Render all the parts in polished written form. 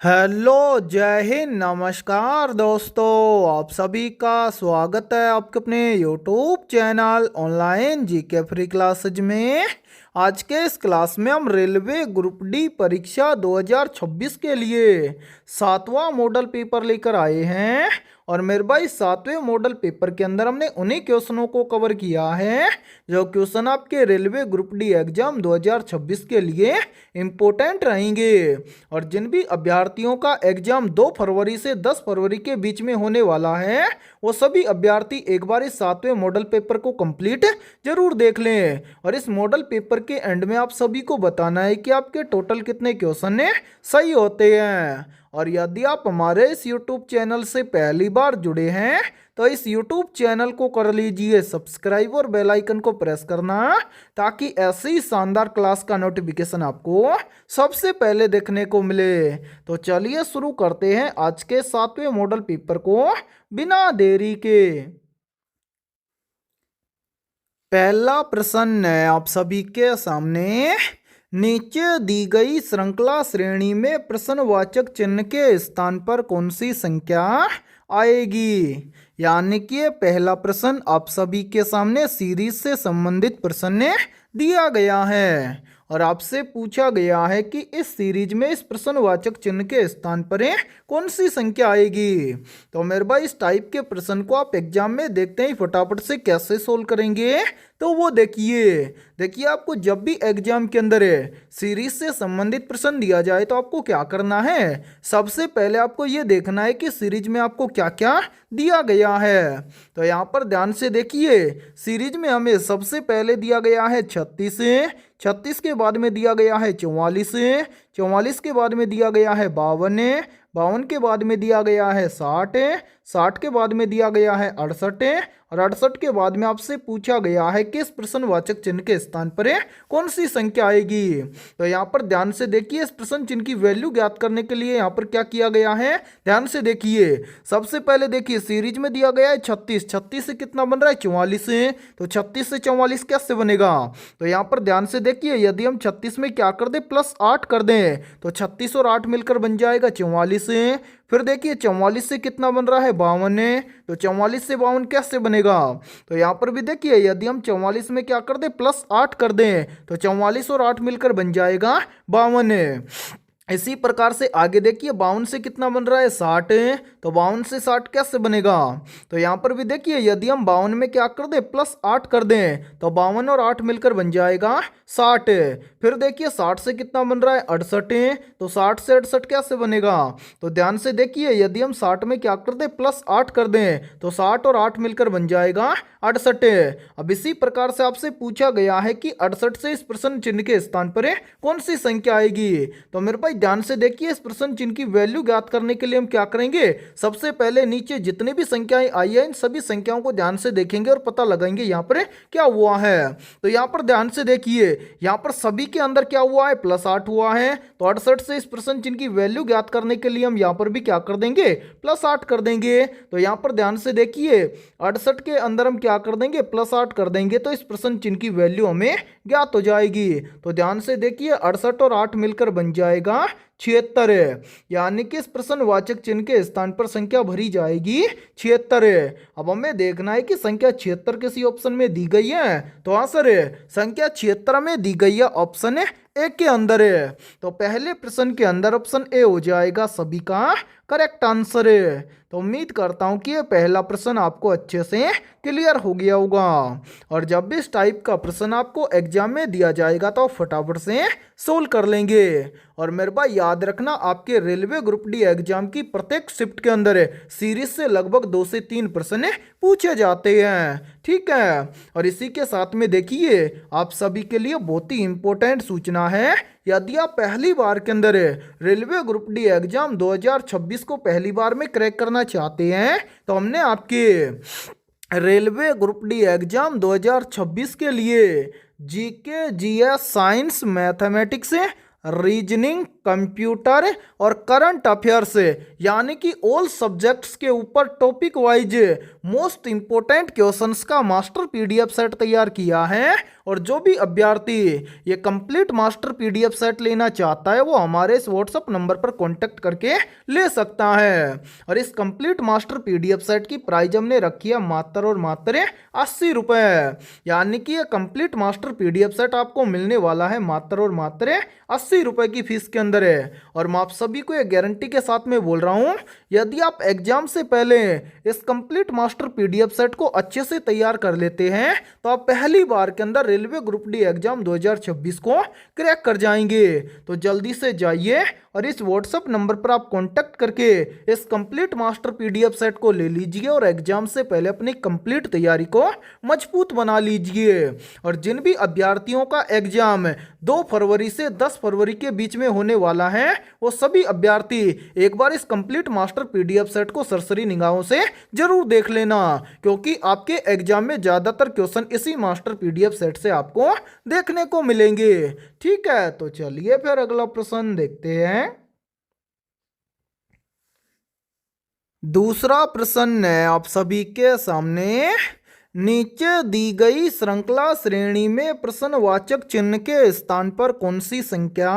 Hello, जय हिंद, नमस्कार दोस्तों। आप सभी का स्वागत है आपके अपने YouTube channel online GK free classes में। आज के इस क्लास में हम रेलवे ग्रुप डी परीक्षा 2026 के लिए 7वां मॉडल पेपर लेकर आए हैं। और मेरे भाई 7वें मॉडल पेपर के अंदर हमने उन्हीं क्वेश्चनों को कवर किया है जो क्वेश्चन आपके रेलवे ग्रुप डी एग्जाम 2026 के लिए इम्पोर्टेंट रहेंगे। और जिन भी अभ्यर्थियों का एग्जाम 2 फरवरी से 10 फरवरी के बीच में होने वाला है वो सभी अभ्यर्थी एक बार इस 7वें मॉडल पेपर को कंप्लीट जरूर देख लें। और इस मॉडल पेपर के एंड में आप सभी को बताना है कि आपके टोटल कितने क्वेश्चन सही होते हैं। और यदि आप हमारे इस YouTube चैनल से पहली बार जुड़े हैं तो इस YouTube चैनल को कर लीजिए सब्सक्राइब और बेल आइकन को प्रेस करना ताकि ऐसी ही शानदार क्लास का नोटिफिकेशन आपको सबसे पहले देखने को मिले। तो चलिए शुरू करते हैं आज के 7वें मॉडल पेपर को बिना देरी के। पहला प्रश्न है आप सभी के सामने। नीचे दी गई श्रृंखला श्रेणी में प्रश्नवाचक चिन्ह के स्थान पर कौन सी संख्या आएगी। यानी कि पहला प्रश्न आप सभी के सामने सीरीज से संबंधित प्रश्न दिया गया है और आपसे पूछा गया है कि इस सीरीज में इस प्रश्नवाचक चिन्ह के स्थान पर कौन सी संख्या आएगी। तो मेरे भाई इस टाइप के प्रश्न को आप एग्जाम में देखते ही फटाफट से कैसे सोल्व करेंगे तो वो देखिए आपको जब भी एग्जाम के अंदर सीरीज से संबंधित प्रश्न दिया जाए तो आपको क्या करना है। सबसे पहले आपको ये देखना है कि सीरीज में आपको क्या क्या दिया गया है। तो यहाँ पर ध्यान से देखिए सीरीज में हमें सबसे पहले दिया गया है 36, 36 के बाद में दिया गया है 44, 44 के बाद में दिया गया है 52, 52 के बाद में दिया गया है 60, 60 के बाद में दिया गया है 68 और 68 के बाद में आपसे पूछा गया है कि इस प्रश्नवाचक चिन्ह के स्थान पर कौन सी संख्या आएगी। तो यहाँ पर ध्यान से देखिए इस प्रश्न चिन्ह की वैल्यू ज्ञात करने के लिए यहाँ पर क्या किया गया है। ध्यान से देखिए सबसे पहले देखिए सीरीज में दिया गया है 36, 36 से कितना बन रहा है 44 से। तो 36 से 44 कैसे बनेगा। तो यहाँ पर ध्यान से देखिए यदि हम 36 में क्या कर दें +8 कर दें तो 36 और 8 मिलकर बन जाएगा 44। फिर देखिए 44 से कितना बन रहा है 52, तो 44 से 52 कैसे बनेगा। तो यहाँ पर भी देखिए यदि हम 44 में क्या कर दें +8 कर दें तो 44 और 8 मिलकर बन जाएगा 52। इसी प्रकार से आगे देखिए 52 से कितना बन रहा है 60, तो 52 से 60 कैसे बनेगा। तो यहाँ पर भी देखिए यदि हम 52 में क्या कर दें +8 कर दें तो 52 और 8 मिलकर बन जाएगा 60। फिर देखिए 60 से कितना बन रहा है 68, तो 60 से 68 कैसे बनेगा। तो ध्यान से देखिए यदि हम 60 में क्या कर दें +8 कर दें तो 60 और 8 मिलकर बन जाएगा 68। अब इसी प्रकार से आपसे पूछा गया है कि 68 से इस प्रश्न चिन्ह के स्थान पर कौन सी संख्या आएगी। तो मेरे भाई ध्यान से देखिए इस प्रश्न चिन्ह की वैल्यू ज्ञात करने के लिए हम क्या करेंगे। सबसे पहले नीचे जितनी भी संख्याएं आई है इन सभी संख्याओं को ध्यान से देखेंगे और पता लगाएंगे यहाँ पर क्या हुआ है। तो यहाँ पर ध्यान से देखिए यहाँ पर सभी के अंदर क्या हुआ है +8 हुआ है। तो 68 से इस प्रश्न चिन्ह की वैल्यू ज्ञात करने के लिए हम यहाँ पर भी क्या कर देंगे +8 कर देंगे। तो यहाँ पर ध्यान से देखिए 68 के अंदर हम क्या कर देंगे +8 कर देंगे तो इस प्रश्न चिन्ह की वैल्यू हमें ज्ञात हो जाएगी। तो ध्यान से देखिए 68 और 8 मिलकर बन जाएगा 76। यानी कि इस प्रश्नवाचक चिन्ह के स्थान पर संख्या भरी जाएगी 76। अब हमें देखना है कि संख्या 76 किसी ऑप्शन में दी गई है। तो हाँ सर संख्या 76 में दी गई है ऑप्शन ए के अंदर है। तो पहले प्रश्न के अंदर ऑप्शन ए हो जाएगा सभी का करेक्ट आंसर है। तो उम्मीद करता हूं कि ये पहला प्रश्न आपको अच्छे से क्लियर हो गया होगा। और जब भी इस टाइप का प्रश्न आपको एग्जाम में दिया जाएगा तो फटाफट से सोल्व कर लेंगे। और मेरे भाई याद रखना आपके रेलवे ग्रुप डी एग्जाम की प्रत्येक शिफ्ट के अंदर सीरीज से लगभग 2 से 3 प्रश्न पूछे जाते हैं। ठीक है। और इसी के साथ में देखिए आप सभी के लिए बहुत ही इंपॉर्टेंट सूचना है। यदि आप पहली बार के अंदर रेलवे ग्रुप डी एग्जाम 2026 को पहली बार में क्रैक करना चाहते हैं तो हमने आपके रेलवे ग्रुप डी एग्जाम 2026 के लिए GK, GS, science, mathematics, reasoning, computer और करंट अफेयर्स यानी कि ऑल सब्जेक्ट्स के ऊपर topic wise most important questions का मास्टर पीडीएफ सेट तैयार किया है और जो भी अभ्यर्थी ये कंप्लीट मास्टर पीडीएफ सेट लेना चाहता है वो हमारे इस व्हाट्सएप नंबर पर कॉन्टेक्ट करके ले सकता है। और इस कंप्लीट मास्टर पीडीएफ सेट की प्राइस हमने रखी है मात्र और मात्र 80 रुपए, यानी कि ये कंप्लीट मास्टर पीडीएफ सेट आपको मिलने वाला है मात्र और मात्र 80 रुपए की फीस के अंदर है। और मैं आप सभी को ये गारंटी के साथ में बोल रहा हूँ, यदि आप एग्जाम से पहले इस कंप्लीट मास्टर पीडीएफ सेट को अच्छे से तैयार कर लेते हैं तो आप पहली बार के अंदर रेलवे ग्रुप डी एग्जाम 2026 को क्रैक कर जाएंगे। तो जल्दी से जाइए और इस व्हाट्सएप नंबर पर आप कांटेक्ट करके इस कंप्लीट मास्टर पीडीएफ सेट को ले लीजिए और एग्जाम से पहले अपनी कंप्लीट तैयारी को मजबूत बना लीजिए। और जिन भी अभ्यर्थियों का एग्जाम 2 फरवरी से 10 फरवरी के बीच में होने वाला है वो सभी अभ्यर्थी एक बार इस कंप्लीट मास्टर पीडीएफ सेट को सरसरी निगाहों से जरूर देख लेना, क्योंकि आपके एग्जाम में ज्यादातर क्वेश्चन इसी मास्टर पीडीएफ सेट से आपको देखने को मिलेंगे। ठीक है, तो चलिए फिर अगला प्रश्न देखते हैं। दूसरा प्रश्न है आप सभी के सामने, नीचे दी गई श्रृंखला श्रेणी में प्रश्नवाचक चिन्ह के स्थान पर कौन सी संख्या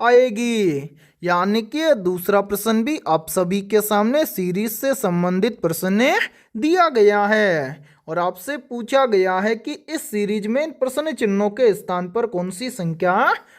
आएगी। यानी कि दूसरा प्रश्न भी आप सभी के सामने सीरीज से संबंधित प्रश्न दिया गया है और आपसे पूछा गया है कि इस सीरीज में प्रश्न चिन्हों के स्थान पर कौन सी संख्या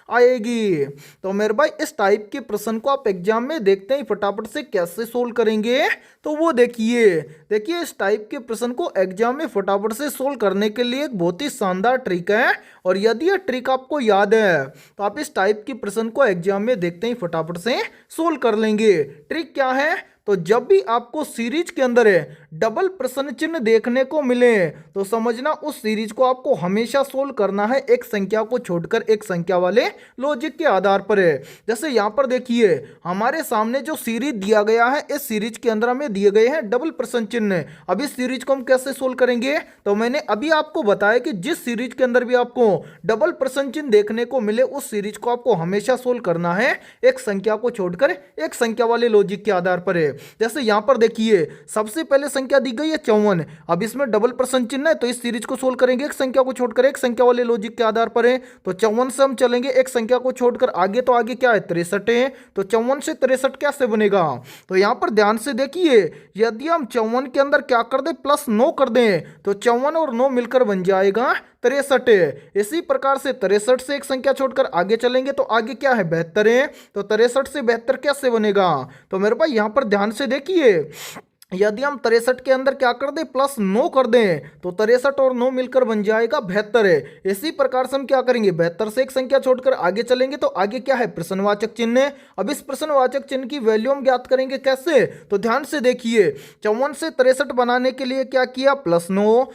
आएगी। तो मेरे भाई इस टाइप के प्रश्न को आप एग्जाम में देखते ही फटाफट से कैसे सोल्व करेंगे, तो वो देखिए इस टाइप के प्रश्न को एग्जाम में फटाफट से सोल्व करने के लिए एक बहुत ही शानदार ट्रिक है। और यदि ये ट्रिक आपको याद है तो आप इस टाइप के प्रश्न को एग्जाम में देखते ही फटाफट से सोल्व कर लेंगे। ट्रिक क्या है, तो जब भी आपको सीरीज के अंदर डबल प्रश्न चिन्ह देखने को मिले तो समझना उस सीरीज को आपको हमेशा सोल्व करना है एक संख्या को छोड़कर एक संख्या वाले लॉजिक के आधार पर है। जैसे यहाँ पर देखिए हमारे सामने जो सीरीज दिया गया है, इस सीरीज के अंदर हमें दिए गए हैं डबल प्रश्न चिन्ह। अब इस सीरीज को हम कैसे सोल्व करेंगे, तो मैंने अभी आपको बताया कि जिस सीरीज के अंदर भी आपको डबल प्रश्न चिन्ह देखने को मिले उस सीरीज को आपको हमेशा सोल्व करना है एक संख्या को छोड़कर एक संख्या वाले लॉजिक के आधार पर है। जैसे यहां पर देखिए सबसे पहले संख्या दी गई है 54, अब इसमें डबल प्रश्न चिन्ह है तो इस सीरीज को सोल्व करेंगे एक संख्या को छोड़कर एक संख्या वाले लॉजिक के आधार पर है। तो 54 से हम चलेंगे एक संख्या को छोड़कर आगे, तो आगे क्या है 63 है। तो 54 से 63 कैसे बनेगा, तो यहां पर ध्यान से देखिए यदि हम 54 के अंदर क्या कर दे प्लस 9 कर दें तो 54 और 9 मिलकर बन जाएगा 63। इसी प्रकार से 63 से एक संख्या छोड़कर आगे चलेंगे तो आगे क्या है 72 है। तो 63 से 72 कैसे बनेगा, तो मेरे भाई यहां पर ध्यान से देखिए यदि हम 63 के अंदर क्या कर दें प्लस 9 कर दें तो 63 और 9 मिलकर बन जाएगा 72। इसी प्रकार से हम क्या करेंगे 72 से एक संख्या छोड़कर आगे चलेंगे तो आगे क्या है प्रश्नवाचक चिन्ह। अब इस प्रश्नवाचक चिन्ह की वैल्यू हम ज्ञात करेंगे कैसे, तो ध्यान से देखिए 54 से 63 बनाने के लिए क्या किया प्लस 9,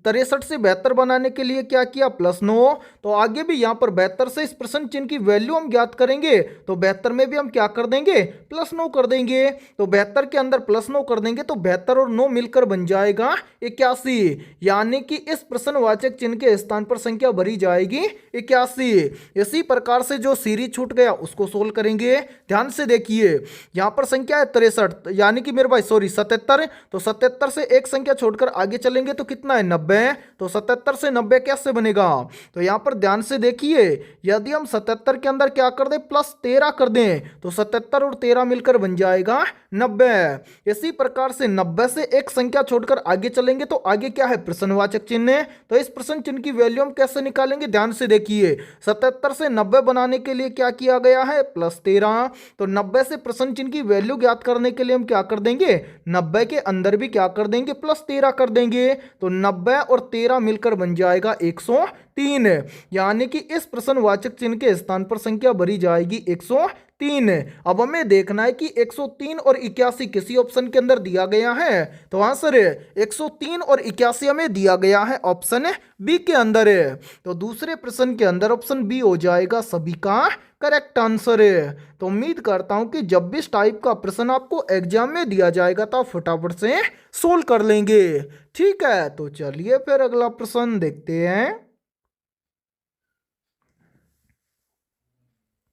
63 से 72 बनाने के लिए क्या किया प्लस 9। तो आगे भी यहाँ पर 72 से इस प्रश्न चिन्ह की वैल्यू हम ज्ञात करेंगे तो 72 में भी हम क्या कर देंगे प्लस 9 कर देंगे। तो 72 के अंदर प्लस 9 कर देंगे तो 72 और 9 मिलकर बन जाएगा 81, यानी कि इस प्रश्नवाचक चिन्ह के स्थान पर संख्या भरी जाएगी 81। इसी प्रकार से जो सीरीज छूट गया उसको सोल्व करेंगे। ध्यान से देखिए यहां पर संख्या है 63 यानी कि मेरे भाई 77, तो 77 से एक संख्या छोड़कर आगे चलेंगे तो कितना है 90। तो 77 से 90 कैसे बनेगा, तो यहां पर ध्यान से देखिए यदि हम 77 के अंदर क्या कर दें प्लस 13 कर दें तो 77 और 13 मिलकर बन जाएगा 90। इसी प्रकार से 90 से एक संख्या छोड़कर आगे चलेंगे तो आगे क्या है प्रश्नवाचक चिन्ह। तो इस प्रश्न चिन्ह की वैल्यू हम कैसे निकालेंगे, ध्यान से देखिए 77 से 90 बनाने के लिए क्या किया गया है प्लस 13। तो 90 से प्रश्न चिन्ह की वैल्यू ज्ञात करने के लिए हम क्या कर देंगे 90 के अंदर भी क्या कर देंगे प्लस 13 कर देंगे। तो 90 और 13 मिलकर बन जाएगा 103, यानी कि इस प्रश्नवाचक चिन्ह के स्थान पर संख्या भरी जाएगी 103। अब हमें देखना है कि 103 और 81 किसी ऑप्शन के अंदर दिया गया है, तो आंसर 103 और 81 हमें दिया गया है ऑप्शन बी के अंदर है। तो दूसरे प्रश्न के अंदर ऑप्शन बी हो जाएगा सभी का करेक्ट आंसर है। तो उम्मीद करता हूं कि जब भी इस टाइप का प्रश्न आपको एग्जाम में दिया जाएगा तो आप फटाफट से सोल्व कर लेंगे। ठीक है, तो चलिए फिर अगला प्रश्न देखते हैं।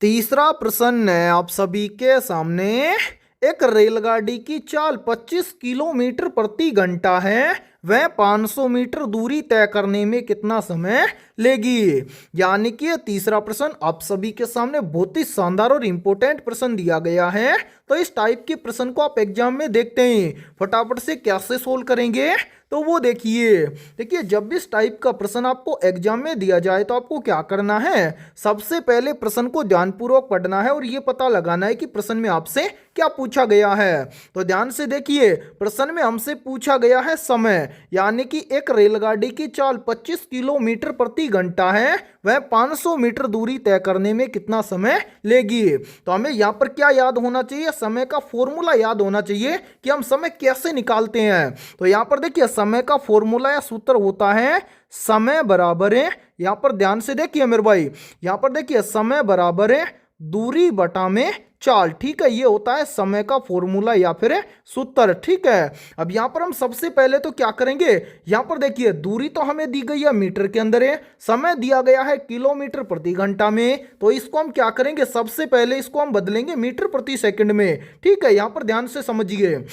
तीसरा प्रश्न है आप सभी के सामने, एक रेलगाड़ी की चाल 25 किलोमीटर प्रति घंटा है, वह 500 मीटर दूरी तय करने में कितना समय लेगी। यानी कि तीसरा प्रश्न आप सभी के सामने बहुत ही शानदार और इंपॉर्टेंट प्रश्न दिया गया है। तो इस टाइप के प्रश्न को आप एग्जाम में देखते हैं, फटाफट से कैसे सोल्व करेंगे तो वो देखिए जब भी इस टाइप का प्रश्न आपको एग्जाम में दिया जाए तो आपको क्या करना है, सबसे पहले प्रश्न को ध्यानपूर्वक पढ़ना है और ये पता लगाना है कि प्रश्न में आपसे क्या पूछा गया है। तो ध्यान से देखिए, प्रश्न में हमसे पूछा गया है समय, यानी कि एक रेलगाड़ी की चाल 25 किलोमीटर प्रति घंटा है, वह 500 मीटर दूरी तय करने में कितना समय लेगी। तो हमें यहाँ पर क्या याद होना चाहिए, समय का फॉर्मूला याद होना चाहिए कि हम समय कैसे निकालते हैं। तो यहाँ पर देखिए समय का फॉर्मूला या सूत्र होता है समय बराबर है, यहाँ पर ध्यान से देखिए मेरे भाई, यहाँ पर देखिए समय बराबर है दूरी बटा में चाल। ठीक है, ये होता है समय का फॉर्मूला या फिर सूत्र। ठीक है, अब यहां पर हम सबसे पहले तो क्या करेंगे, यहां पर देखिए दूरी तो हमें दी गई है मीटर के अंदर है, समय दिया गया है किलोमीटर प्रति घंटा में, तो इसको हम क्या करेंगे, सबसे पहले इसको हम बदलेंगे मीटर प्रति सेकंड में। ठीक है, यहां पर ध्यान से समझिए,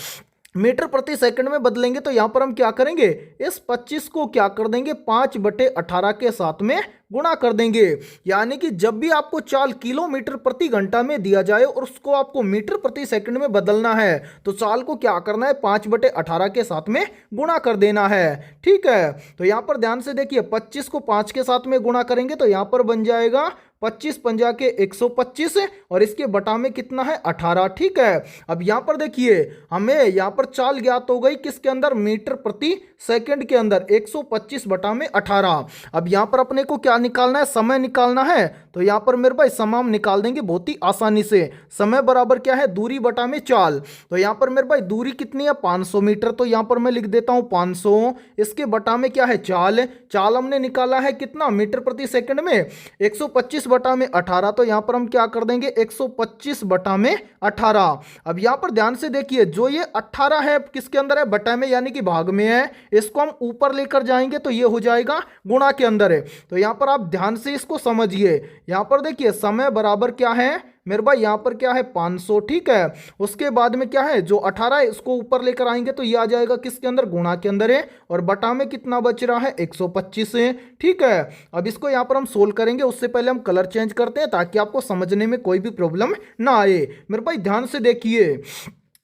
मीटर प्रति सेकंड में बदलेंगे तो यहां पर हम क्या करेंगे, इस 25 को क्या कर देंगे 5/18 के साथ में गुणा कर देंगे। यानी कि जब भी आपको चाल किलोमीटर प्रति घंटा में दिया जाए और उसको आपको मीटर प्रति सेकंड में बदलना है तो चाल को क्या करना है 5/18 के साथ में गुणा कर देना है। ठीक है, तो यहां पर ध्यान से देखिए 25 को 5 के साथ में गुणा करेंगे तो यहां पर बन जाएगा 25 पंजा के 125 और इसके बटा में कितना है 18। ठीक है, अब यहां पर देखिए हमें यहां पर चाल ज्ञात हो गई किसके अंदर, मीटर प्रति सेकंड के अंदर 125 बटा में 18। अब यहां पर अपने को क्या निकालना है, समय निकालना है। तो यहां पर मेरे भाई समय हम निकाल देंगे बहुत ही आसानी से, समय बराबर क्या है दूरी बटा में चाल। तो यहां पर मेरे भाई दूरी कितनी है 500 मीटर, तो यहां पर मैं लिख देता हूं 500, इसके बटा में क्या है चाल, चाल हमने निकाला है कितना मीटर प्रति सेकंड में 125 बटा में 18, तो यहां पर हम क्या कर देंगे 125 बटा में 18। अब यहां पर ध्यान से देखिए जो ये 18 है किसके अंदर है, बटा में यानी कि भाग में है, इसको हम ऊपर लेकर जाएंगे तो ये हो जाएगा गुणा के अंदर है। तो यहां पर आप ध्यान से इसको समझिए, यहां पर देखिए समय बराबर क्या है मेरे भाई, यहां पर क्या है 500। ठीक है, उसके बाद में क्या है जो 18 है इसको ऊपर लेकर आएंगे तो ये आ जाएगा किसके अंदर, गुणा के अंदर है, और बटा में कितना बच रहा है 125 है। ठीक है, अब इसको यहां पर हम सोल्व करेंगे, उससे पहले हम कलर चेंज करते हैं ताकि आपको समझने में कोई भी प्रॉब्लम ना आए। मेरे भाई ध्यान से देखिए,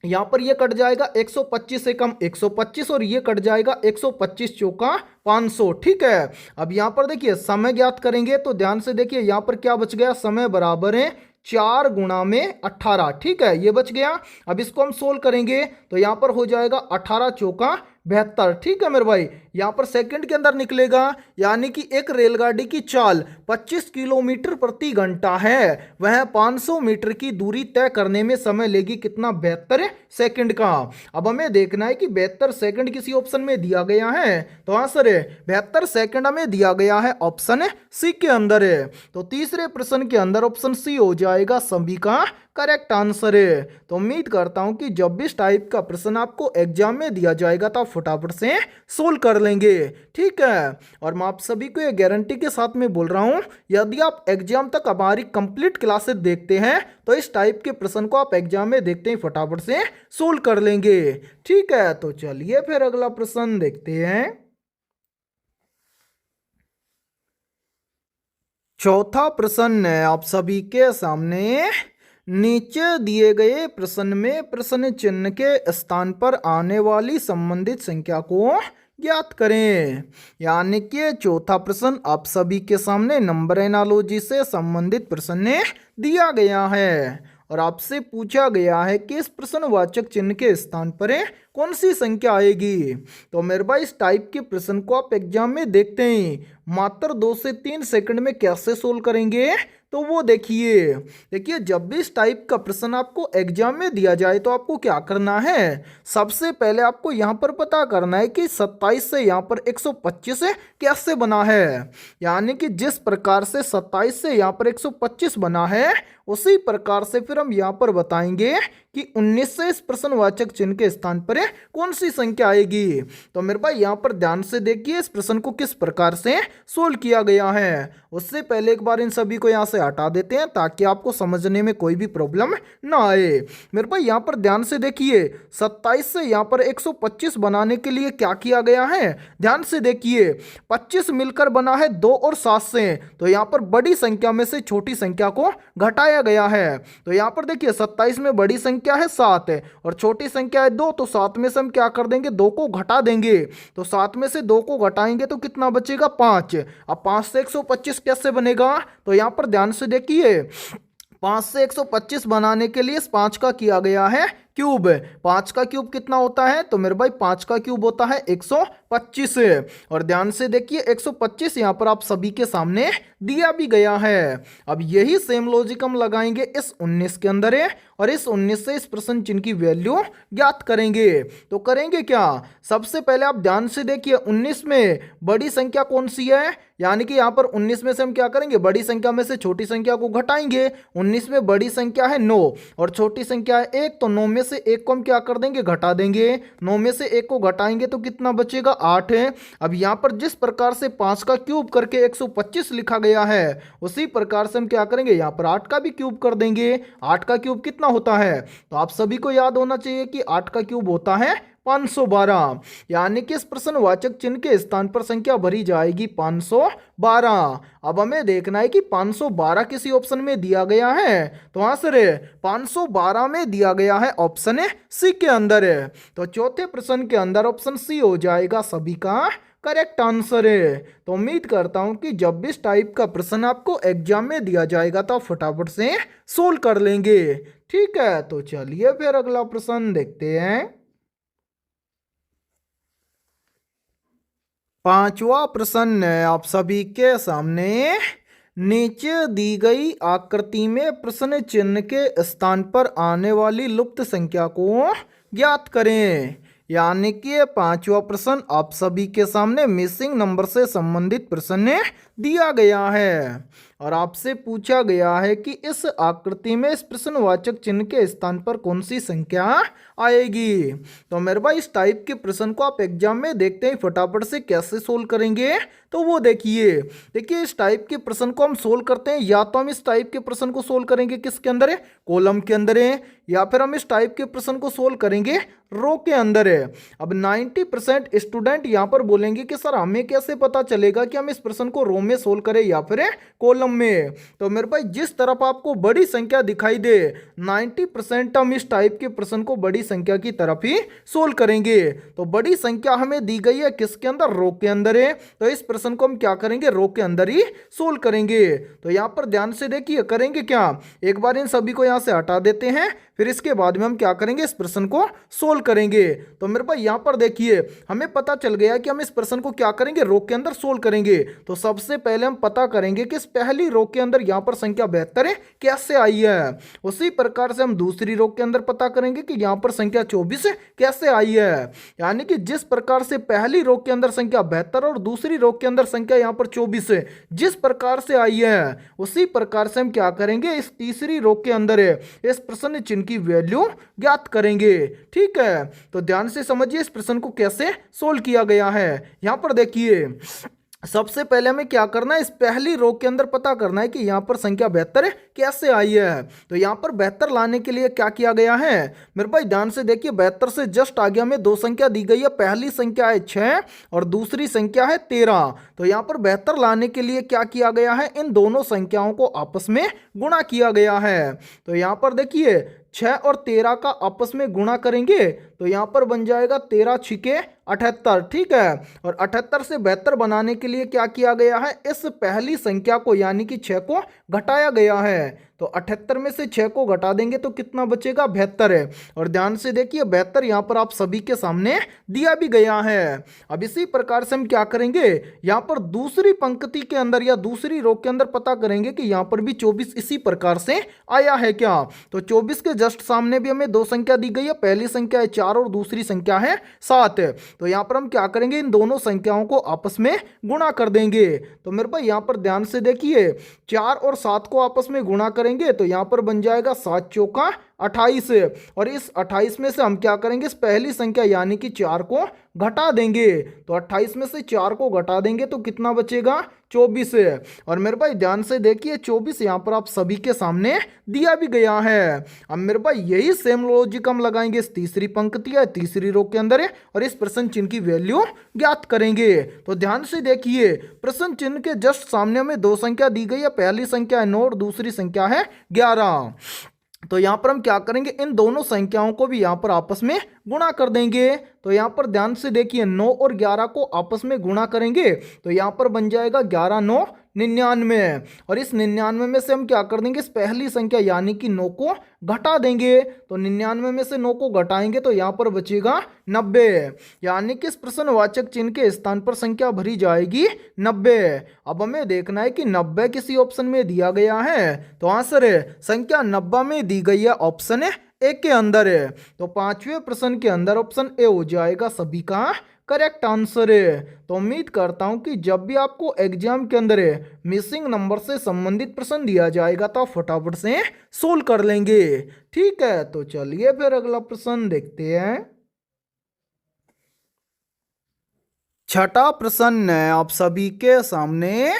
यहां पर ये कट जाएगा 125 से कम 125 और ये कट जाएगा 125 चौका 500। ठीक है, अब यहां पर देखिए समय ज्ञात करेंगे तो ध्यान से देखिए यहां पर क्या बच गया, समय बराबर है 4 गुणा में 18। ठीक है, ये बच गया। अब इसको हम सोल्व करेंगे तो यहां पर हो जाएगा 18 चौका 72। ठीक है मेरे भाई, यहां पर सेकंड के अंदर निकलेगा, यानी कि एक रेलगाड़ी की चाल 25 किलोमीटर प्रति घंटा है, वह 500 मीटर की दूरी तय करने में समय लेगी कितना, 72 सेकंड का। अब हमें देखना है कि 72 सेकंड किसी ऑप्शन में दिया गया है, तो आंसर है 72 सेकंड हमें दिया गया है ऑप्शन सी के अंदर है। तो तीसरे प्रश्न के अंदर ऑप्शन सी हो जाएगा सभी का करेक्ट आंसर है। तो उम्मीद करता हूं कि जब भी इस टाइप का प्रश्न आपको एग्जाम में दिया जाएगा तो आप फटाफट से सोल्व कर लेंगे। ठीक है, और मैं आप सभी को ये गारंटी के साथ में बोल रहा हूं, यदि आप एग्जाम तक हमारी कंप्लीट क्लासेस देखते हैं तो इस टाइप के प्रश्न को आप एग्जाम में देखते ही फटाफट से सोल्व कर लेंगे। ठीक है, तो चलिए फिर अगला प्रश्न देखते हैं। चौथा प्रश्न है आप सभी के सामने, नीचे दिए गए प्रश्न में प्रश्न चिन्ह के स्थान पर आने वाली संबंधित संख्या को ज्ञात करें। यानी कि चौथा प्रश्न आप सभी के सामने नंबर एनालॉजी से संबंधित प्रश्न दिया गया है और आपसे पूछा गया है कि इस प्रश्नवाचक चिन्ह के स्थान पर कौन सी संख्या आएगी। तो मेरे भाई इस टाइप के प्रश्न को आप एग्जाम में देखते हैं, मात्र 2 से 3 सेकंड में कैसे सोल्व करेंगे तो वो देखिए जब भी इस टाइप का प्रश्न आपको एग्जाम में दिया जाए तो आपको क्या करना है, सबसे पहले आपको यहाँ पर पता करना है कि 27 से यहाँ पर 125 कैसे बना है। यानी कि जिस प्रकार से 27 से यहाँ पर 125 बना है उसी प्रकार से फिर हम यहाँ पर बताएंगे कि 19 से इस प्रश्नवाचक चिन्ह के स्थान पर कौन सी संख्या आएगी। तो मेरे भाई यहाँ पर ध्यान से देखिए इस प्रश्न को किस प्रकार से सोल्व किया गया है। उससे पहले एक बार इन सभी को यहाँ से हटा देते हैं ताकि आपको समझने में कोई भी प्रॉब्लम ना आए। मेरे भाई यहाँ पर ध्यान से देखिए, 27 से यहाँ पर 125 बनाने के लिए क्या किया गया है, ध्यान से देखिए 25 मिलकर बना है 2 और 7 से, तो यहाँ पर बड़ी संख्या में से छोटी संख्या को घटाया गया है। तो यहाँ पर देखिए 27 में बड़ी संख्या है 7 है और छोटी संख्या है 2, तो 7 में से हम क्या कर देंगे, 2 को घटा देंगे। तो 7 में से 2 को घटाएंगे तो कितना बचेगा, 5। अब 5 से 125 कैसे बनेगा, तो यहाँ पर ध्यान से देखिए 5 से 125 बनाने के लिए इस 5 का किया गया है क्यूब। 5 का क्यूब कितना होता है, तो मेरे भाई 5 का क्यूब होता है 125। और ध्यान से देखिए 125 यहाँ पर आप सभी के सामने दिया भी गया है। अब यही सेम लॉजिक हम लगाएंगे इस 19 के अंदर है और इस 19 से इस प्रश्न चिन्ह की वैल्यू ज्ञात करेंगे। तो करेंगे क्या, सबसे पहले आप ध्यान से देखिए 19 में बड़ी संख्या कौन सी है, यानी कि यहाँ पर 19 में से हम क्या करेंगे, बड़ी संख्या में से छोटी संख्या को घटाएंगे। 19 में बड़ी संख्या है 9 और छोटी संख्या है 1, तो 9 में से 1 को हम क्या कर देंगे, घटा देंगे। 9 में से 1 को घटाएंगे तो कितना बचेगा, 8 है। अब यहाँ पर जिस प्रकार से 5 का क्यूब करके 125 लिखा गया है उसी प्रकार से हम क्या करेंगे, यहाँ पर 8 का भी क्यूब कर देंगे। 8 का क्यूब कितना होता है, तो आप सभी को याद होना चाहिए कि 8 का क्यूब होता है 512, यानी कि इस प्रश्नवाचक चिन्ह के स्थान पर संख्या भरी जाएगी 512। अब हमें देखना है कि 512 किसी ऑप्शन में दिया गया है, तो हाँ सर 512 में दिया गया है ऑप्शन सी के अंदर है। तो चौथे प्रश्न के अंदर ऑप्शन सी हो जाएगा सभी का करेक्ट आंसर है। तो उम्मीद करता हूं कि जब भी इस टाइप का प्रश्न आपको एग्जाम में दिया जाएगा तो आप फटाफट से सोल्व कर लेंगे। ठीक है, तो चलिए फिर अगला प्रश्न देखते हैं। 5वां प्रश्न है आप सभी के सामने, नीचे दी गई आकृति में प्रश्न चिन्ह के स्थान पर आने वाली लुप्त संख्या को ज्ञात करें। यानी कि ये 5वां प्रश्न आप सभी के सामने मिसिंग नंबर से संबंधित प्रश्न दिया गया है और आपसे पूछा गया है कि इस आकृति में इस प्रश्नवाचक चिन्ह के स्थान पर कौन सी संख्या आएगी। तो मेरे भाई इस टाइप के प्रश्न को आप एग्जाम में देखते हैं फटाफट से कैसे सोल्व करेंगे, तो वो देखिए इस टाइप के प्रश्न को हम सोल्व करते हैं, या तो हम इस टाइप के प्रश्न को सोल्व करेंगे किसके अंदर है, कॉलम के अंदर है, या फिर हम इस टाइप के प्रश्न को सोल्व करेंगे रो के अंदर है। अब 90% स्टूडेंट यहाँ पर बोलेंगे कि सर हमें कैसे पता चलेगा कि हम इस प्रश्न को रो में सोल्व करें या फिर कॉलम में। तो मेरे भाई जिस तरफ आपको बड़ी संख्या दिखाई दे 90% हम इस टाइप के प्रश्न को बड़ी संख्या की तरफ ही सोल्व करेंगे। तो बड़ी संख्या हमें दी गई है किसके अंदर, रो के अंदर है, तो इस प्रश्न को हम क्या करेंगे, रो के अंदर ही सोल्व करेंगे। तो यहाँ पर ध्यान से देखिए करेंगे क्या, एक बार इन सभी को यहाँ से हटा देते हैं, फिर इसके बाद में हम क्या करेंगे, इस प्रश्न को सोल्व करेंगे। तो मेरे भाई यहाँ पर देखिए हमें पता चल गया कि हम इस प्रश्न को क्या करेंगे, रो के अंदर सोल्व करेंगे। तो सबसे पहले हम पता करेंगे कि इस पहली रो के अंदर यहाँ पर संख्या 72 कैसे आई है। उसी प्रकार से हम दूसरी रो के अंदर पता करेंगे कि यहाँ पर संख्या 24 कैसे आई है। यानी कि जिस प्रकार से पहली रो के अंदर संख्या 72 और दूसरी रो के अंदर संख्या यहाँ पर 24 जिस प्रकार से आई है, उसी प्रकार से हम क्या करेंगे, इस तीसरी रो के अंदर इस प्रश्न चिन्ह की वैल्यू ज्ञात करेंगे। ठीक है, तो ध्यान से समझिए इस प्रश्न को कैसे सोल्व किया गया है। यहां पर देखिए सबसे पहले हमें क्या करना है, इस पहली रो के अंदर पता करना है कि यहाँ पर संख्या 72 कैसे आई है। तो यहाँ पर 72 लाने के लिए क्या किया गया है, मेरे भाई ध्यान से देखिए 72 से जस्ट आगे हमें दो संख्या दी गई है, पहली संख्या है 6 और दूसरी संख्या है 13। तो यहाँ पर 72 लाने के लिए क्या किया गया है, इन दोनों संख्याओं को आपस में गुणा किया गया है। तो यहाँ पर देखिए 6 और 13 का आपस में गुणा करेंगे तो यहाँ पर बन जाएगा 13 छिके 78। ठीक है, और 78 से 72 बनाने के लिए क्या किया गया है, इस पहली संख्या को यानी कि 6 को घटाया गया है। तो 78 में से 6 को घटा देंगे तो कितना बचेगा, 72 और ध्यान से देखिए 72 यहाँ पर आप सभी के सामने दिया भी गया है। अब इसी प्रकार से हम क्या करेंगे, यहाँ पर दूसरी पंक्ति के अंदर या दूसरी रो के अंदर पता करेंगे कि यहाँ पर भी 24 इसी प्रकार से आया है क्या। तो 24 के जस्ट सामने भी हमें दो संख्या दी गई है, पहली संख्या है 4 और दूसरी संख्या है 7। तो यहाँ पर हम क्या करेंगे, इन दोनों संख्याओं को आपस में गुणा कर देंगे। तो मेरे भाई यहाँ पर ध्यान से देखिए 4 और 7 को आपस में गुणा करेंगे तो यहाँ पर बन जाएगा 7 चौका 28। और इस 28 में से हम क्या करेंगे, इस पहली संख्या यानी कि 4 को घटा देंगे। तो 28 में से 4 को घटा देंगे तो कितना बचेगा, 24। और मेरे भाई ध्यान से देखिए 24 यहाँ पर आप सभी के सामने दिया भी गया है। अब मेरे भाई यही सेम लॉजिक हम लगाएंगे इस तीसरी पंक्ति या तीसरी रो के अंदर है और इस प्रश्न चिन्ह की वैल्यू ज्ञात करेंगे। तो ध्यान से देखिए प्रश्न चिन्ह के जस्ट सामने हमें दो संख्या दी गई है, पहली संख्या है 9 और दूसरी संख्या है 11। तो यहाँ पर हम क्या करेंगे, इन दोनों संख्याओं को भी यहाँ पर आपस में गुणा कर देंगे। तो यहाँ पर ध्यान से देखिए 9 और 11 को आपस में गुणा करेंगे तो यहाँ पर बन जाएगा 11 9 99। और इस 99 में से हम क्या कर देंगे, इस पहली संख्या यानी कि 9 को घटा देंगे। तो 99 में से 9 को घटाएंगे तो यहाँ पर बचेगा 90। यानी कि इस प्रश्नवाचक चिन्ह के स्थान पर संख्या भरी जाएगी 90। अब हमें देखना है कि 90 किसी ऑप्शन में दिया गया है। तो आंसर है संख्या 90 में दी गई है ऑप्शन ए के अंदर है। तो पांचवें प्रश्न के अंदर ऑप्शन ए हो जाएगा सभी का करेक्ट आंसर है। तो उम्मीद करता हूं कि जब भी आपको एग्जाम के अंदर मिसिंग नंबर से संबंधित प्रश्न दिया जाएगा तो आप फटाफट से सोल्व कर लेंगे। ठीक है, तो चलिए फिर अगला प्रश्न देखते हैं। छठा प्रश्न है आप सभी के सामने,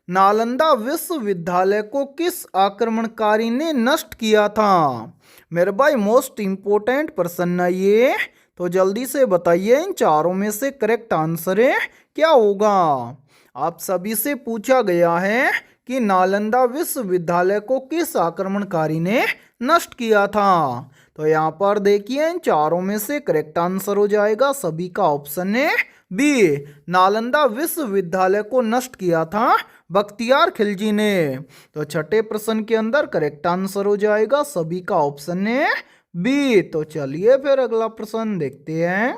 नालंदा विश्वविद्यालय को किस आक्रमणकारी ने नष्ट किया था। मेरे भाई मोस्ट इंपोर्टेंट प्रश्न है ये, तो जल्दी से बताइए इन चारों में से करेक्ट आंसर क्या होगा। आप सभी से पूछा गया है कि नालंदा विश्वविद्यालय को किस आक्रमणकारी ने नष्ट किया था। तो यहाँ पर देखिए इन चारों में से करेक्ट आंसर हो जाएगा सभी का ऑप्शन है बी, नालंदा विश्वविद्यालय को नष्ट किया था बख्तियार खिलजी ने। तो छठे प्रश्न के अंदर करेक्ट आंसर हो जाएगा सभी का ऑप्शन है बी। तो चलिए फिर अगला प्रश्न देखते हैं।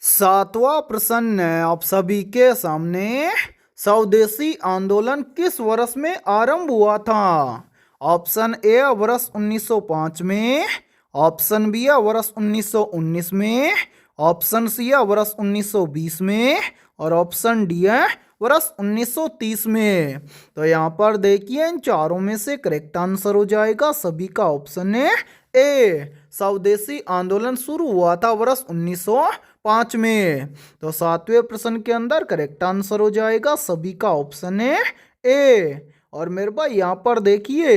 सातवां प्रश्न है आप सभी के सामने, स्वदेशी आंदोलन किस वर्ष में आरंभ हुआ था। ऑप्शन ए वर्ष 1905 में, ऑप्शन बी है वर्ष 1919 में, ऑप्शन सी है वर्ष 1920 में और ऑप्शन डी है वर्ष 1930 में। तो यहाँ पर देखिए इन चारों में से करेक्ट आंसर हो जाएगा सभी का ऑप्शन है ए, स्वदेशी आंदोलन शुरू हुआ था वर्ष 1905 में। तो सातवें प्रश्न के अंदर करेक्ट आंसर हो जाएगा सभी का ऑप्शन है ए। और मेरे भाई यहाँ पर देखिए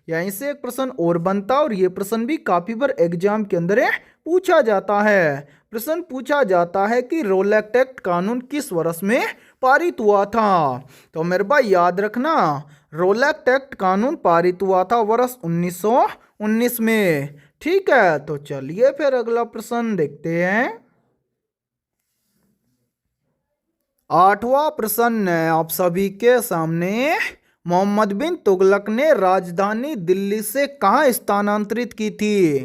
यहीं से एक प्रश्न और बनता और ये प्रश्न भी काफी बार एग्जाम के अंदर पूछा जाता है। प्रश्न पूछा जाता है कि रोलैक्ट एक्ट कानून किस वर्ष में पारित हुआ था। तो मेरे भाई याद रखना रोलैक्ट एक्ट कानून पारित हुआ था वर्ष 1919 में। ठीक है, तो चलिए फिर अगला प्रश्न देखते हैं। आठवां प्रश्न है आप सभी के सामने, मोहम्मद बिन तुगलक ने राजधानी दिल्ली से कहाँ स्थानांतरित की थी।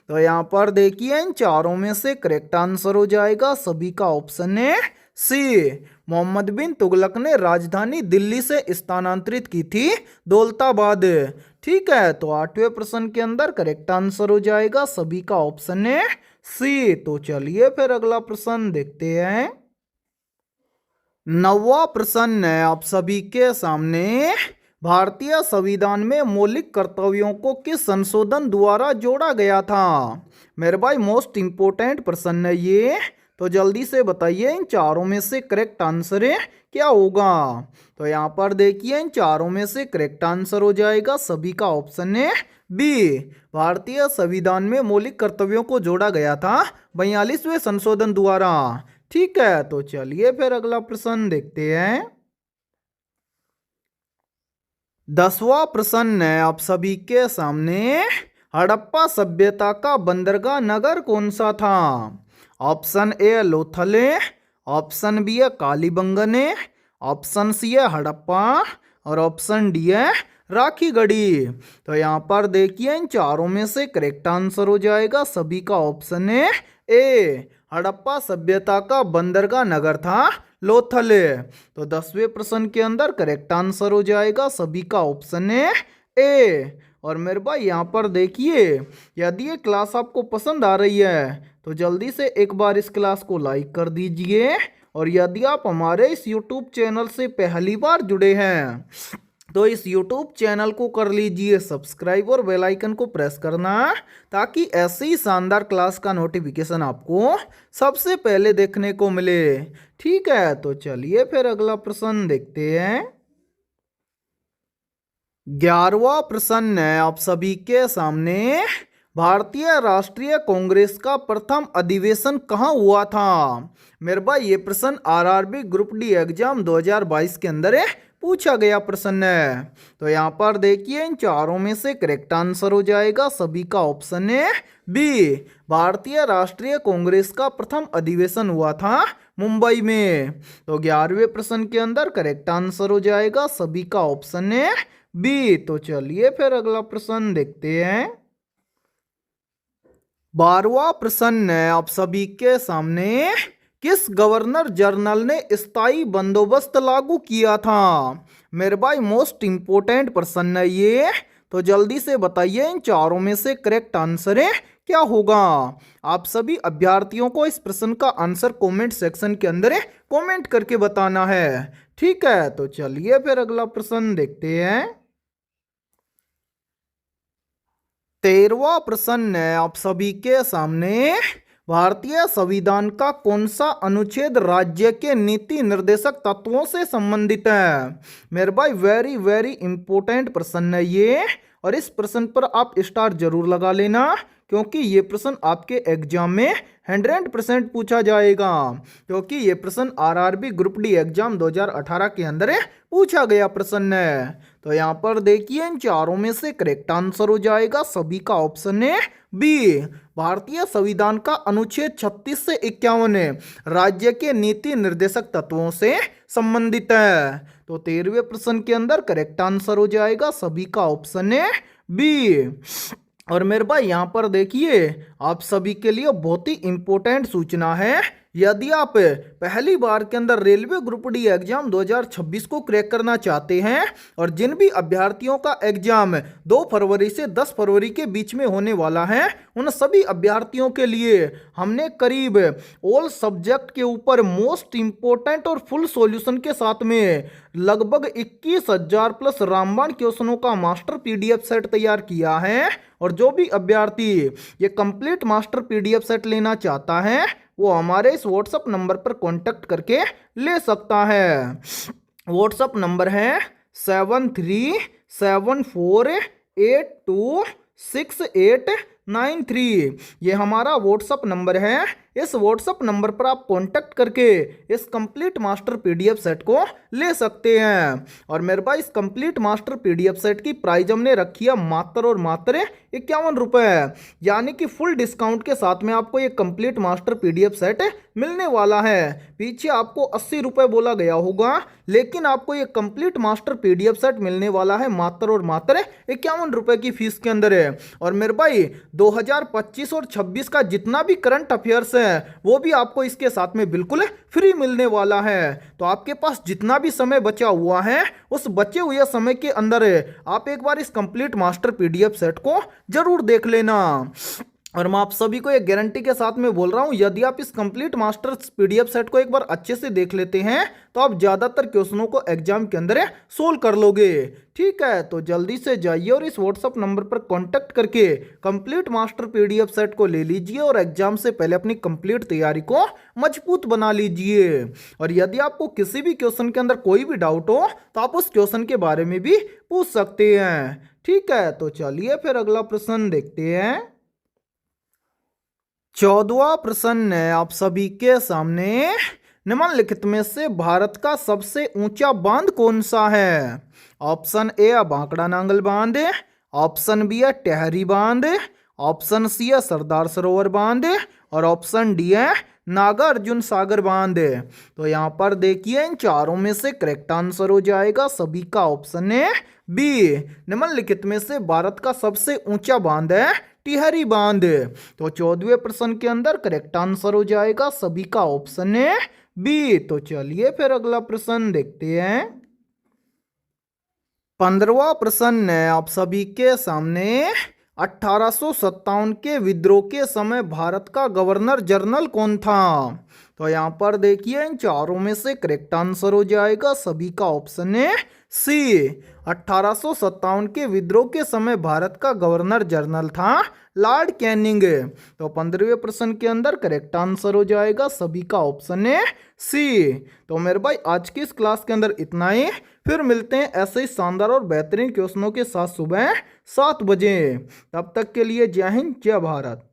तो यहाँ पर देखिए इन चारों में से करेक्ट आंसर हो जाएगा सभी का ऑप्शन है सी, मोहम्मद बिन तुगलक ने राजधानी दिल्ली से स्थानांतरित की थी दौलताबाद। ठीक है, तो आठवें प्रश्न के अंदर करेक्ट आंसर हो जाएगा सभी का ऑप्शन है सी। तो चलिए फिर अगला प्रश्न देखते हैं। नौवां प्रश्न है आप सभी के सामने, भारतीय संविधान में मौलिक कर्तव्यों को किस संशोधन द्वारा जोड़ा गया था। मेरे भाई मोस्ट इंपोर्टेंट प्रश्न है ये, तो जल्दी से बताइए इन चारों में से करेक्ट आंसर क्या होगा। तो यहाँ पर देखिए इन चारों में से करेक्ट आंसर हो जाएगा सभी का ऑप्शन है बी, भारतीय संविधान में मौलिक कर्तव्यों को जोड़ा गया था 42वें संशोधन द्वारा। ठीक है, तो चलिए फिर अगला प्रश्न देखते हैं। 10वां प्रश्न है आप सभी के सामने, हड़प्पा सभ्यता का बंदरगाह नगर कौन सा था। ऑप्शन ए लोथल है, ऑप्शन बी है कालीबंगन है, ऑप्शन सी है हड़प्पा और ऑप्शन डी है राखीगढ़ी। तो यहाँ पर देखिए इन चारों में से करेक्ट आंसर हो जाएगा सभी का ऑप्शन है ए, हड़प्पा सभ्यता का बंदरगाह नगर था लोथल। तो 10वें प्रश्न के अंदर करेक्ट आंसर हो जाएगा सभी का ऑप्शन है ए। और मेरे भाई यहाँ पर देखिए यदि ये क्लास आपको पसंद आ रही है तो जल्दी से एक बार इस क्लास को लाइक कर दीजिए। और यदि आप हमारे इस YouTube चैनल से पहली बार जुड़े हैं तो इस YouTube चैनल को कर लीजिए सब्सक्राइब और बेल आइकन को प्रेस करना, ताकि ऐसी ही शानदार क्लास का नोटिफिकेशन आपको सबसे पहले देखने को मिले। ठीक है, तो चलिए फिर अगला प्रश्न देखते हैं। 11वां प्रश्न है आप सभी के सामने। भारतीय राष्ट्रीय कांग्रेस का प्रथम अधिवेशन कहाँ हुआ था? मेरे भाई ये प्रश्न आरआरबी ग्रुप डी एग्जाम 2022 के अंदर पूछा गया प्रश्न है। तो यहाँ पर देखिए इन चारों में से करेक्ट आंसर हो जाएगा सभी का ऑप्शन है बी। भारतीय राष्ट्रीय कांग्रेस का प्रथम अधिवेशन हुआ था मुंबई में। तो 11वें प्रश्न के अंदर करेक्ट आंसर हो जाएगा सभी का ऑप्शन है बी। तो चलिए फिर अगला प्रश्न देखते हैं। 12वां प्रश्न है आप सभी के सामने। किस गवर्नर जनरल ने स्थायी बंदोबस्त लागू किया था? मेरे भाई मोस्ट इंपोर्टेंट प्रश्न है ये, तो जल्दी से बताइए इन चारों में से करेक्ट आंसर है क्या होगा। आप सभी अभ्यर्थियों को इस प्रश्न का आंसर कमेंट सेक्शन के अंदर कमेंट करके बताना है। ठीक है, तो चलिए फिर अगला प्रश्न देखते हैं। 13वां प्रश्न है आप सभी के सामने। भारतीय संविधान का कौन सा अनुच्छेद राज्य के नीति निर्देशक तत्वों से संबंधित है? मेरे भाई वेरी वेरी इंपॉर्टेंट प्रश्न है ये, और इस प्रश्न पर आप स्टार जरूर लगा लेना, क्योंकि ये प्रश्न आपके एग्जाम में 100% पूछा जाएगा, क्योंकि ये प्रश्न आरआरबी ग्रुप डी एग्जाम 2018 के अंदर पूछा गया प्रश्न है। तो यहाँ पर देखिए इन चारों में से करेक्ट आंसर हो जाएगा सभी का ऑप्शन है बी। भारतीय संविधान का अनुच्छेद 36 से 51 राज्य के नीति निर्देशक तत्वों से संबंधित है। तो 13वें प्रश्न के अंदर करेक्ट आंसर हो जाएगा सभी का ऑप्शन है बी। और मेरे भाई यहाँ पर देखिए आप सभी के लिए बहुत ही इंपॉर्टेंट सूचना है। यदि आप पहली बार के अंदर रेलवे ग्रुप डी एग्जाम 2026 को क्रैक करना चाहते हैं, और जिन भी अभ्यर्थियों का एग्जाम 2 फरवरी से 10 फरवरी के बीच में होने वाला है, उन सभी अभ्यर्थियों के लिए हमने करीब ऑल सब्जेक्ट के ऊपर मोस्ट इंपॉर्टेंट और फुल सॉल्यूशन के साथ में लगभग 21,000 प्लस रामबाण क्वेश्चनों का मास्टर पीडीएफ सेट तैयार किया है। और जो भी अभ्यर्थी ये कंप्लीट मास्टर पीडीएफ सेट लेना चाहता है, वो हमारे इस व्हाट्सएप नंबर पर कांटेक्ट करके ले सकता है। व्हाट्सएप नंबर है 7374826893। ये हमारा व्हाट्सएप नंबर है। इस व्हाट्सएप नंबर पर आप कांटेक्ट करके इस कंप्लीट मास्टर पीडीएफ सेट को ले सकते हैं। और मेरे भाई इस कंप्लीट मास्टर पीडीएफ सेट की प्राइस हमने रखी है मात्र और मात्र 51 रुपए, यानी कि फुल डिस्काउंट के साथ में आपको ये कंप्लीट मास्टर पीडीएफ सेट मिलने वाला है। पीछे आपको 80 रुपए बोला गया होगा, लेकिन आपको ये कंप्लीट मास्टर पीडीएफ सेट मिलने वाला है मात्र और मात्र 51 रुपए की फीस के अंदर है। और मेरे भाई 2025 और 26 का जितना भी करंट अफेयर्स है वो भी आपको इसके साथ में बिल्कुल फ्री मिलने वाला है। तो आपके पास जितना भी समय बचा हुआ है, उस बचे हुए समय के अंदर आप एक बार इस कंप्लीट मास्टर पीडीएफ सेट को जरूर देख लेना। और मैं आप सभी को एक गारंटी के साथ में बोल रहा हूं, यदि आप इस कंप्लीट मास्टर पीडीएफ सेट को एक बार अच्छे से देख लेते हैं, तो आप ज्यादातर क्वेश्चनों को एग्जाम के अंदर सोल्व कर लोगे। ठीक है, तो जल्दी से जाइए और इस व्हाट्सएप नंबर पर कांटेक्ट करके कंप्लीट मास्टर पीडीएफ सेट को ले लीजिए, और एग्जाम से पहले अपनी कंप्लीट तैयारी को मजबूत बना लीजिए। और यदि आपको किसी भी क्वेश्चन के अंदर कोई भी डाउट हो, तो आप उस क्वेश्चन के बारे में भी पूछ सकते हैं। ठीक है, तो चलिए फिर अगला प्रश्न देखते हैं। 14वां प्रश्न है आप सभी के सामने। निम्नलिखित में से भारत का सबसे ऊंचा बांध कौन सा है? ऑप्शन ए है भांकड़ा नांगल बांध, ऑप्शन बी है टेहरी बांध, ऑप्शन सी है सरदार सरोवर बांध, और ऑप्शन डी है नागार्जुन सागर बांध। तो यहाँ पर देखिए इन चारों में से करेक्ट आंसर हो जाएगा सभी का ऑप्शन है बी। निम्नलिखित में से भारत का सबसे ऊंचा बांध है टिहरी बांध। तो 14वें प्रश्न के अंदर करेक्ट आंसर हो जाएगा सभी का ऑप्शन है बी। तो चलिए फिर अगला प्रश्न देखते हैं। 15वां प्रश्न है आप सभी के सामने। 1857 के विद्रोह के समय भारत का गवर्नर जनरल कौन था? तो यहाँ पर देखिए इन चारों में से करेक्ट आंसर हो जाएगा सभी का ऑप्शन है सी। 1857 के विद्रोह के समय भारत का गवर्नर जनरल था लॉर्ड कैनिंग। तो 15वें प्रश्न के अंदर करेक्ट आंसर हो जाएगा सभी का ऑप्शन है सी। तो मेरे भाई आज की इस क्लास के अंदर इतना ही, फिर मिलते हैं ऐसे ही शानदार और बेहतरीन क्वेश्चनों के साथ सुबह 7 बजे। तब तक के लिए जय हिंद जय भारत।